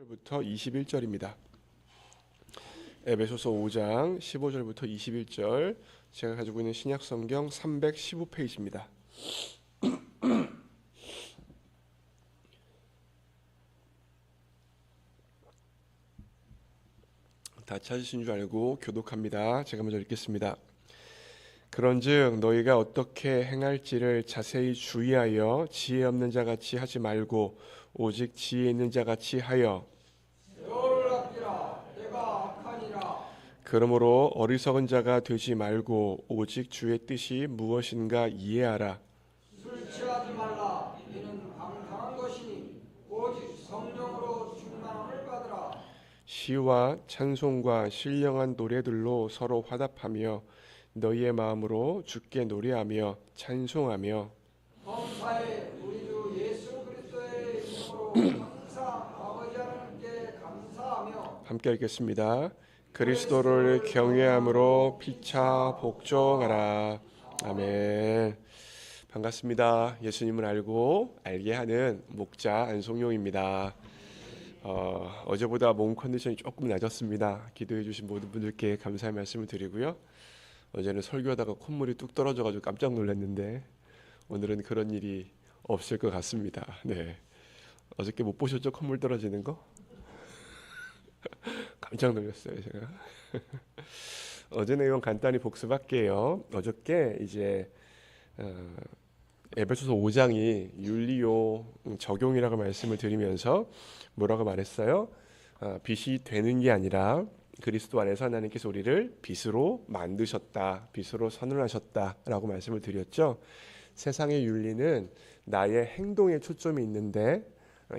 부터 21절입니다. 에베소서 5장 15절부터 21절, 제가 가지고 있는 신약 성경 315페이지입니다. 다 찾으신 줄 알고 교독합니다. 제가 먼저 읽겠습니다. 그런즉 너희가 어떻게 행할지를 자세히 주의하여 지혜 없는 자같이 하지 말고 오직 지혜 있는 자같이 하여 세월을 아끼라. 내가 악하니라. 그러므로 어리석은 자가 되지 말고 오직 주의 뜻이 무엇인가 이해하라. 술 취하지 말라. 이는 방탕한 것이니 오직 성령으로 충만함을 받으라. 시와 찬송과 신령한 노래들로 서로 화답하며 너희의 마음으로 주께 노래하며 찬송하며 범사에 우리 주 예수 그리스도의 이름으로 항상 아버지 하나님께 감사하며 함께 읽겠습니다. 그리스도를 경외함으로 피차 복종하라. 아멘. 반갑습니다. 예수님을 알고 알게 하는 목자 안송용입니다. 어제보다 몸 컨디션이 조금 낮았습니다. 기도해 주신 모든 분들께 감사의 말씀을 드리고요. 어제는 설교하다가 콧물이 뚝 떨어져가지고 깜짝 놀랐는데 오늘은 그런 일이 없을 것 같습니다. 네, 어저께 못 보셨죠? 콧물 떨어지는 거? 깜짝 놀랐어요, 제가. 어제 내용 간단히 복습할게요. 어저께 이제 에베소서 5장이 윤리요 적용이라고 말씀을 드리면서 뭐라고 말했어요? 빛이 되는 게 아니라 그리스도 안에서 하나님께서 우리를 빛으로 만드셨다, 빛으로 선언하셨다라고 말씀을 드렸죠. 세상의 윤리는 나의 행동에 초점이 있는데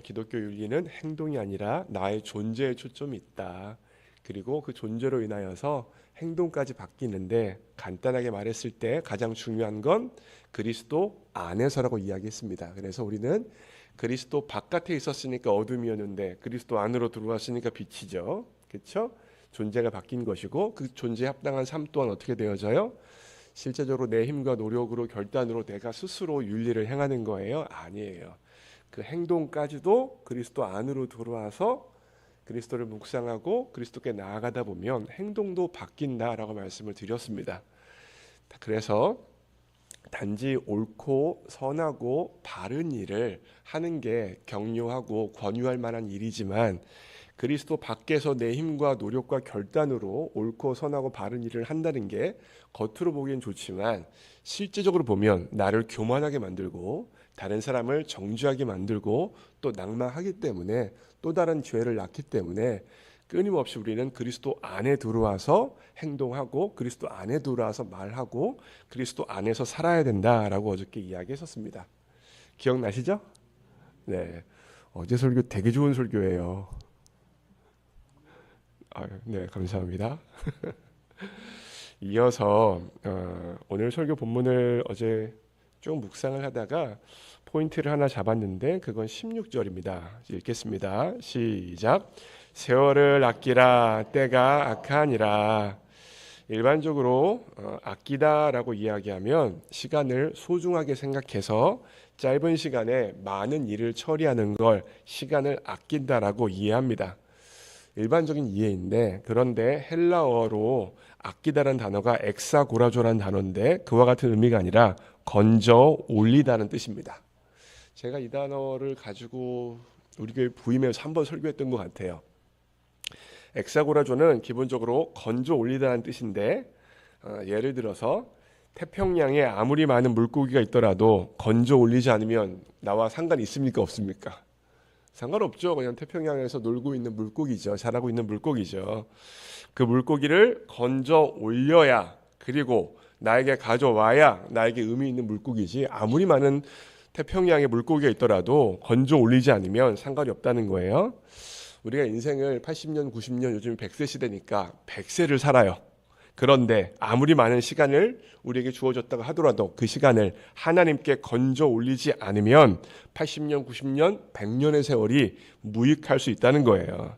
기독교 윤리는 행동이 아니라 나의 존재에 초점이 있다. 그리고 그 존재로 인하여서 행동까지 바뀌는데, 간단하게 말했을 때 가장 중요한 건 그리스도 안에서라고 이야기했습니다. 그래서 우리는 그리스도 바깥에 있었으니까 어둠이었는데 그리스도 안으로 들어왔으니까 빛이죠. 그렇죠? 존재가 바뀐 것이고, 그 존재에 합당한 삶 또한 어떻게 되어져요? 실제적으로 내 힘과 노력으로 결단으로 내가 스스로 윤리를 행하는 거예요? 아니에요. 그 행동까지도 그리스도 안으로 들어와서 그리스도를 묵상하고 그리스도께 나아가다 보면 행동도 바뀐다라고 말씀을 드렸습니다. 그래서 단지 옳고 선하고 바른 일을 하는 게 격려하고 권유할 만한 일이지만, 그리스도 밖에서 내 힘과 노력과 결단으로 옳고 선하고 바른 일을 한다는 게 겉으로 보기엔 좋지만 실제적으로 보면 나를 교만하게 만들고 다른 사람을 정죄하게 만들고 또 낭망하기 때문에, 또 다른 죄를 낳기 때문에 끊임없이 우리는 그리스도 안에 들어와서 행동하고 그리스도 안에 들어와서 말하고 그리스도 안에서 살아야 된다라고 어저께 이야기했었습니다. 기억나시죠? 네, 어제 설교 되게 좋은 설교예요. 네, 감사합니다. 이어서 오늘 설교 본문을 어제 좀 묵상을 하다가 포인트를 하나 잡았는데 그건 16절입니다. 읽겠습니다. 시작. 세월을 아끼라. 때가 악하니라. 일반적으로 아끼다라고 이야기하면 시간을 소중하게 생각해서 짧은 시간에 많은 일을 처리하는 걸 시간을 아낀다라고 이해합니다. 일반적인 이해인데, 그런데 헬라어로 아끼다라는 단어가 엑사고라조라는 단어인데 그와 같은 의미가 아니라 건져 올리다는 뜻입니다. 제가 이 단어를 가지고 우리 교회 부임에서 한번 설교했던 것 같아요. 엑사고라조는 기본적으로 건져 올리다는 뜻인데, 예를 들어서 태평양에 아무리 많은 물고기가 있더라도 건져 올리지 않으면 나와 상관이 있습니까, 없습니까? 상관없죠. 그냥 태평양에서 놀고 있는 물고기죠. 자라고 있는 물고기죠. 그 물고기를 건져 올려야, 그리고 나에게 가져와야 나에게 의미 있는 물고기지, 아무리 많은 태평양에 물고기가 있더라도 건져 올리지 않으면 상관이 없다는 거예요. 우리가 인생을 80년, 90년, 요즘 100세 시대니까 100세를 살아요. 그런데 아무리 많은 시간을 우리에게 주어졌다고 하더라도 그 시간을 하나님께 건져 올리지 않으면 80년, 90년, 100년의 세월이 무익할 수 있다는 거예요.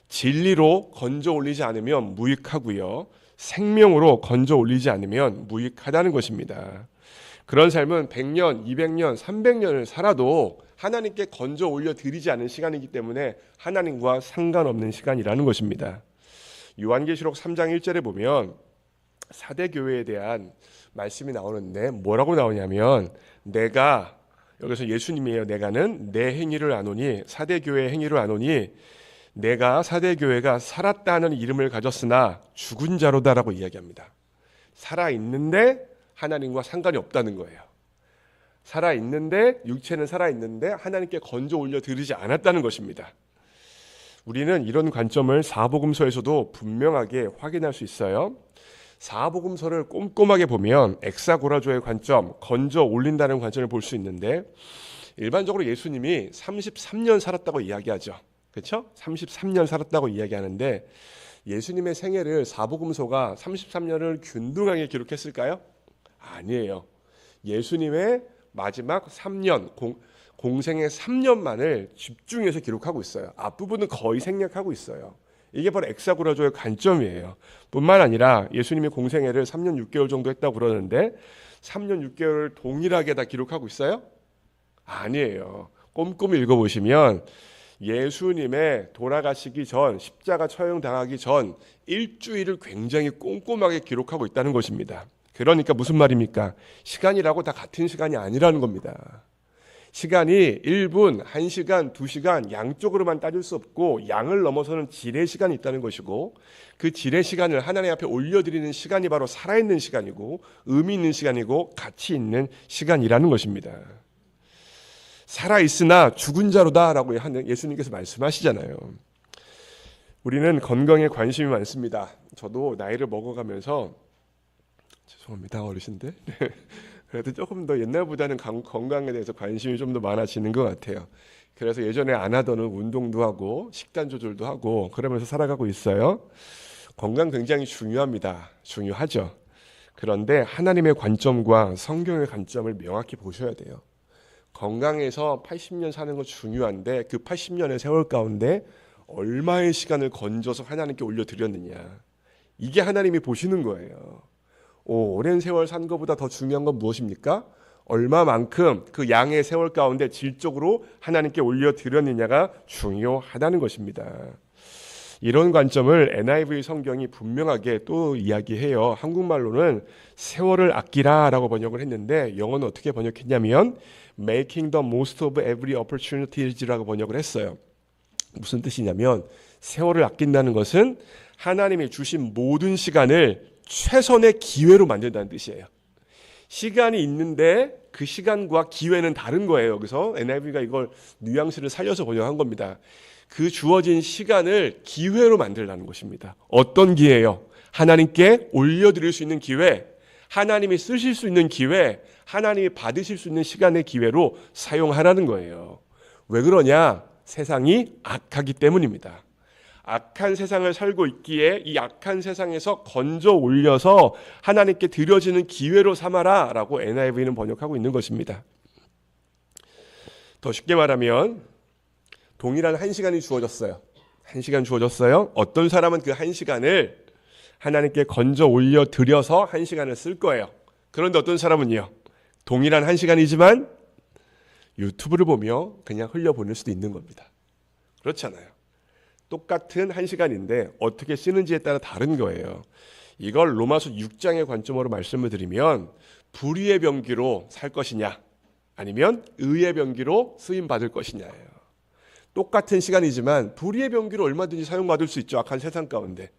진리로 건져 올리지 않으면 무익하고요, 생명으로 건져 올리지 않으면 무익하다는 것입니다. 그런 삶은 100년, 200년, 300년을 살아도 하나님께 건져 올려 드리지 않은 시간이기 때문에 하나님과 상관없는 시간이라는 것입니다. 요한계시록 3장 1절에 보면 사대 교회에 대한 말씀이 나오는데 뭐라고 나오냐면 내가, 여기서 예수님이에요. 내가는 내 행위를 아노니, 사대 교회의 행위를 아노니 내가 사대 교회가 살았다 하는 이름을 가졌으나 죽은 자로다라고 이야기합니다. 살아있는데 하나님과 상관이 없다는 거예요. 살아있는데, 육체는 살아있는데 하나님께 건져 올려 드리지 않았다는 것입니다. 우리는 이런 관점을 사복음서에서도 분명하게 확인할 수 있어요. 사복음서를 꼼꼼하게 보면 엑사고라조의 관점, 건져 올린다는 관점을 볼 수 있는데, 일반적으로 예수님이 33년 살았다고 이야기하죠. 그렇죠? 33년 살았다고 이야기하는데 예수님의 생애를 사복음서가 33년을 균등하게 기록했을까요? 아니에요. 예수님의 마지막 3년, 공생의 3년만을 집중해서 기록하고 있어요. 앞부분은 거의 생략하고 있어요. 이게 바로 엑사고라조의 관점이에요. 뿐만 아니라 예수님이 공생애를 3년 6개월 정도 했다고 그러는데 3년 6개월을 동일하게 다 기록하고 있어요? 아니에요. 꼼꼼히 읽어보시면 예수님의 돌아가시기 전, 십자가 처형당하기 전 일주일을 굉장히 꼼꼼하게 기록하고 있다는 것입니다. 그러니까 무슨 말입니까? 시간이라고 다 같은 시간이 아니라는 겁니다. 시간이 1분, 1시간, 2시간 양쪽으로만 따질 수 없고 양을 넘어서는 질의 시간이 있다는 것이고, 그 질의 시간을 하나님 앞에 올려드리는 시간이 바로 살아있는 시간이고 의미 있는 시간이고 가치 있는 시간이라는 것입니다. 살아있으나 죽은 자로다라고 예수님께서 말씀하시잖아요. 우리는 건강에 관심이 많습니다. 저도 나이를 먹어가면서, 죄송합니다 어르신들, 그래도 조금 더 옛날보다는 건강에 대해서 관심이 좀 더 많아지는 것 같아요. 그래서 예전에 안 하던 운동도 하고 식단 조절도 하고 그러면서 살아가고 있어요. 건강 굉장히 중요합니다. 중요하죠. 그런데 하나님의 관점과 성경의 관점을 명확히 보셔야 돼요. 건강해서 80년 사는 거 중요한데 그 80년의 세월 가운데 얼마의 시간을 건져서 하나님께 올려드렸느냐, 이게 하나님이 보시는 거예요. 오랜 세월 산 것보다 더 중요한 건 무엇입니까? 얼마만큼 그 양의 세월 가운데 질적으로 하나님께 올려드렸느냐가 중요하다는 것입니다. 이런 관점을 NIV 성경이 분명하게 또 이야기해요. 한국말로는 세월을 아끼라라고 번역을 했는데 영어는 어떻게 번역했냐면 Making the most of every opportunities라고 번역을 했어요. 무슨 뜻이냐면 세월을 아낀다는 것은 하나님이 주신 모든 시간을 최선의 기회로 만든다는 뜻이에요. 시간이 있는데 그 시간과 기회는 다른 거예요. 그래서 NIV가 이걸 뉘앙스를 살려서 번역한 겁니다. 그 주어진 시간을 기회로 만들라는 것입니다. 어떤 기회요? 하나님께 올려드릴 수 있는 기회, 하나님이 쓰실 수 있는 기회, 하나님이 받으실 수 있는 시간의 기회로 사용하라는 거예요. 왜 그러냐? 세상이 악하기 때문입니다. 악한 세상을 살고 있기에 이 악한 세상에서 건져 올려서 하나님께 드려지는 기회로 삼아라 라고 NIV는 번역하고 있는 것입니다. 더 쉽게 말하면 동일한 1시간이 주어졌어요. 1시간 주어졌어요. 어떤 사람은 그 1시간을 하나님께 건져 올려 드려서 1시간을 쓸 거예요. 그런데 어떤 사람은요, 동일한 1시간이지만 유튜브를 보며 그냥 흘려보낼 수도 있는 겁니다. 그렇잖아요. 똑같은 1시간인데 어떻게 쓰는지에 따라 다른 거예요. 이걸 로마서 6장의 관점으로 말씀을 드리면 불의의 병기로 살 것이냐 아니면 의의 병기로 쓰임받을 것이냐예요. 똑같은 시간이지만 불의의 병기로 얼마든지 사용받을 수 있죠. 악한 세상 가운데.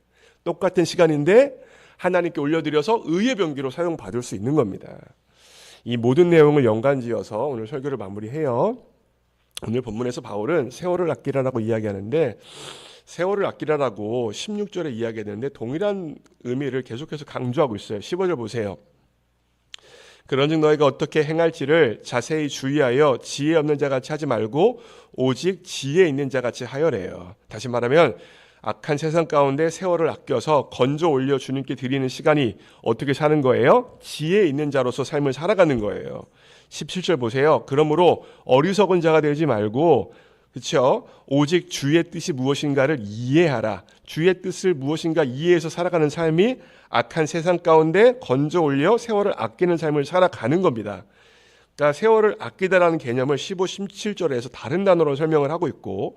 똑같은 시간인데 하나님께 올려드려서 의의 병기로 사용받을 수 있는 겁니다. 이 모든 내용을 연관지어서 오늘 설교를 마무리해요. 오늘 본문에서 바울은 세월을 아끼라라고 이야기하는데 세월을 아끼라라고 16절에 이야기했는데 동일한 의미를 계속해서 강조하고 있어요. 15절 보세요. 그런즉 너희가 어떻게 행할지를 자세히 주의하여 지혜 없는 자같이 하지 말고 오직 지혜 있는 자같이 하여래요. 다시 말하면 악한 세상 가운데 세월을 아껴서 건져 올려 주님께 드리는 시간이 어떻게 사는 거예요? 지혜 있는 자로서 삶을 살아가는 거예요. 17절 보세요. 그러므로 어리석은 자가 되지 말고 그렇죠? 오직 주의 뜻이 무엇인가를 이해하라. 주의 뜻을 무엇인가 이해해서 살아가는 삶이 악한 세상 가운데 건져 올려 세월을 아끼는 삶을 살아가는 겁니다. 그러니까 세월을 아끼다라는 개념을 15, 17절에서 다른 단어로 설명을 하고 있고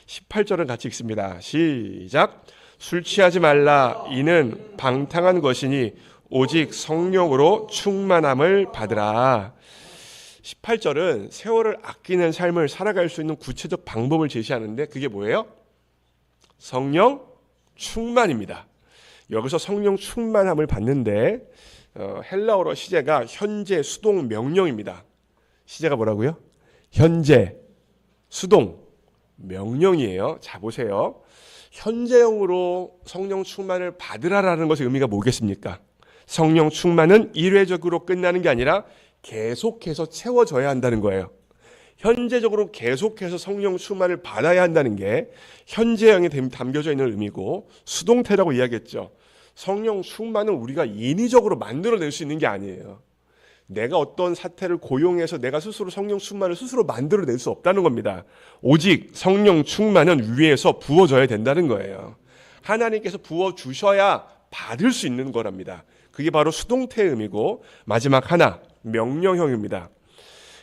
18절은 같이 읽습니다. 시작. 술 취하지 말라. 이는 방탕한 것이니 오직 성령으로 충만함을 받으라. 18절은 세월을 아끼는 삶을 살아갈 수 있는 구체적 방법을 제시하는데 그게 뭐예요? 성령 충만입니다. 여기서 성령 충만함을 받는데 헬라어로 시제가 현재 수동 명령입니다. 시제가 뭐라고요? 현재 수동 명령이에요. 자 보세요. 현재형으로 성령 충만을 받으라라는 것의 의미가 뭐겠습니까? 성령 충만은 일회적으로 끝나는 게 아니라 계속해서 채워져야 한다는 거예요. 현재적으로 계속해서 성령 충만을 받아야 한다는 게 현재형에 담겨져 있는 의미고 수동태라고 이야기했죠. 성령 충만은 우리가 인위적으로 만들어낼 수 있는 게 아니에요. 내가 어떤 사태를 고용해서 내가 스스로 성령 충만을 스스로 만들어낼 수 없다는 겁니다. 오직 성령 충만은 위에서 부어져야 된다는 거예요. 하나님께서 부어주셔야 받을 수 있는 거랍니다. 그게 바로 수동태의 의미고 마지막 하나 명령형입니다.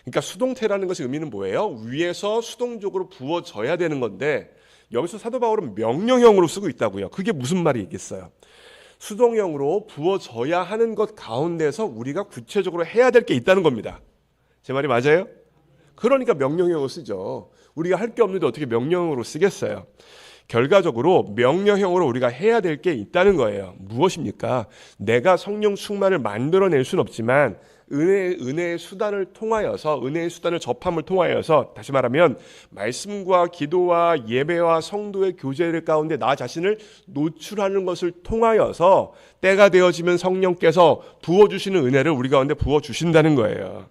그러니까 수동태라는 것의 의미는 뭐예요? 위에서 수동적으로 부어져야 되는 건데 여기서 사도 바울은 명령형으로 쓰고 있다고요. 그게 무슨 말이겠어요? 수동형으로 부어져야 하는 것 가운데서 우리가 구체적으로 해야 될 게 있다는 겁니다. 제 말이 맞아요? 그러니까 명령형으로 쓰죠. 우리가 할 게 없는데 어떻게 명령형으로 쓰겠어요? 결과적으로 명령형으로 우리가 해야 될 게 있다는 거예요. 무엇입니까? 내가 성령 충만을 만들어낼 수는 없지만 은혜의 수단을 통하여서 은혜의 수단을 접함을 통하여서 다시 말하면 말씀과 기도와 예배와 성도의 교제를 가운데 나 자신을 노출하는 것을 통하여서 때가 되어지면 성령께서 부어주시는 은혜를 우리 가운데 부어주신다는 거예요.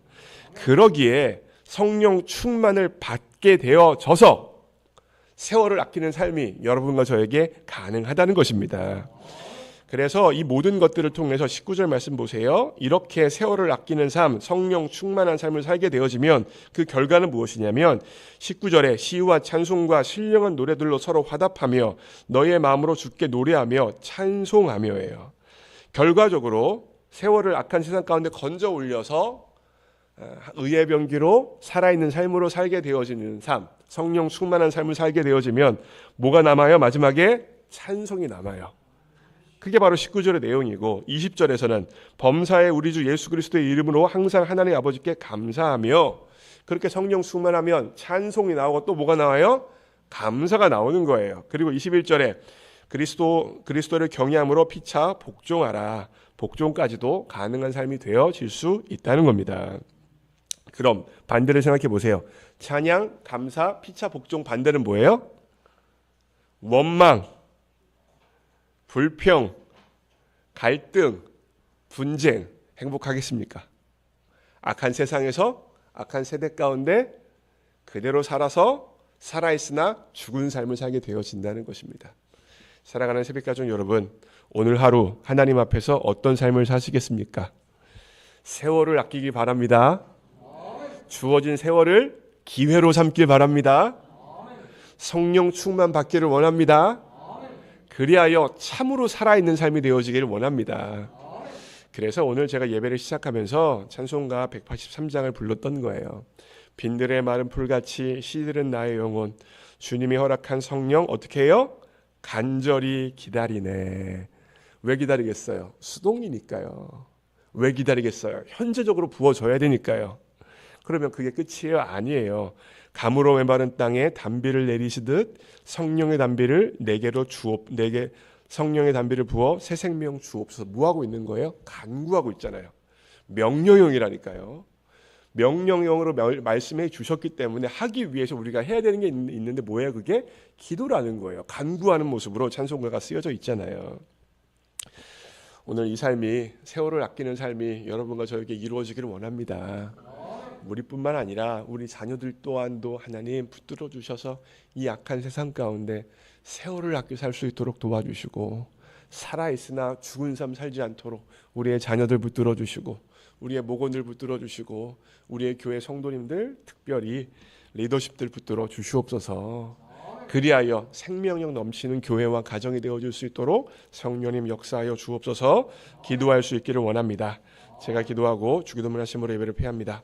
그러기에 성령 충만을 받게 되어져서 세월을 아끼는 삶이 여러분과 저에게 가능하다는 것입니다. 그래서 이 모든 것들을 통해서 19절 말씀 보세요. 이렇게 세월을 아끼는 삶, 성령 충만한 삶을 살게 되어지면 그 결과는 무엇이냐면 19절에 시와 찬송과 신령한 노래들로 서로 화답하며 너의 마음으로 주께 노래하며 찬송하며예요. 결과적으로 세월을 악한 세상 가운데 건져 올려서 의의 병기로 살아있는 삶으로 살게 되어지는 삶, 성령 충만한 삶을 살게 되어지면 뭐가 남아요? 마지막에 찬송이 남아요. 그게 바로 19절의 내용이고 20절에서는 범사의 우리 주 예수 그리스도의 이름으로 항상 하나님 아버지께 감사하며 그렇게 성령 충만하면 찬송이 나오고 또 뭐가 나와요? 감사가 나오는 거예요. 그리고 21절에 그리스도를 경외함으로 피차 복종하라. 복종까지도 가능한 삶이 되어질 수 있다는 겁니다. 그럼 반대를 생각해 보세요. 찬양, 감사, 피차, 복종 반대는 뭐예요? 원망, 불평, 갈등, 분쟁, 행복하겠습니까? 악한 세상에서 악한 세대 가운데 그대로 살아서 살아있으나 죽은 삶을 살게 되어진다는 것입니다. 살아가는 새벽가족 여러분, 오늘 하루 하나님 앞에서 어떤 삶을 사시겠습니까? 세월을 아끼기 바랍니다. 주어진 세월을 기회로 삼길 바랍니다. 성령 충만 받기를 원합니다. 그리하여 참으로 살아있는 삶이 되어지기를 원합니다. 그래서 오늘 제가 예배를 시작하면서 찬송가 183장을 불렀던 거예요. 빈들의 마른 풀같이 시들은 나의 영혼 주님이 허락한 성령 어떻게 해요? 간절히 기다리네. 왜 기다리겠어요? 수동이니까요. 왜 기다리겠어요? 현재적으로 부어져야 되니까요. 그러면 그게 끝이에요? 아니에요. 가물어 메마른 땅에 단비를 내리시듯 성령의 단비를 내게 성령의 단비를 부어 새 생명 주옵소서. 뭐 하고 있는 거예요? 간구하고 있잖아요. 명령형이라니까요. 명령형으로 말씀해 주셨기 때문에 하기 위해서 우리가 해야 되는 게 있는데 뭐예요? 그게 기도라는 거예요. 간구하는 모습으로 찬송가가 쓰여져 있잖아요. 오늘 이 삶이 세월을 아끼는 삶이 여러분과 저에게 이루어지기를 원합니다. 우리뿐만 아니라 우리 자녀들 또한도 하나님 붙들어 주셔서 이 악한 세상 가운데 세월을 아껴 살 수 있도록 도와주시고 살아있으나 죽은 삶 살지 않도록 우리의 자녀들 붙들어 주시고 우리의 목원들 붙들어 주시고 우리의 교회 성도님들 특별히 리더십들 붙들어 주시옵소서. 그리하여 생명력 넘치는 교회와 가정이 되어줄 수 있도록 성령님 역사하여 주옵소서. 기도할 수 있기를 원합니다. 제가 기도하고 주기도문 하심으로 예배를 폐합니다.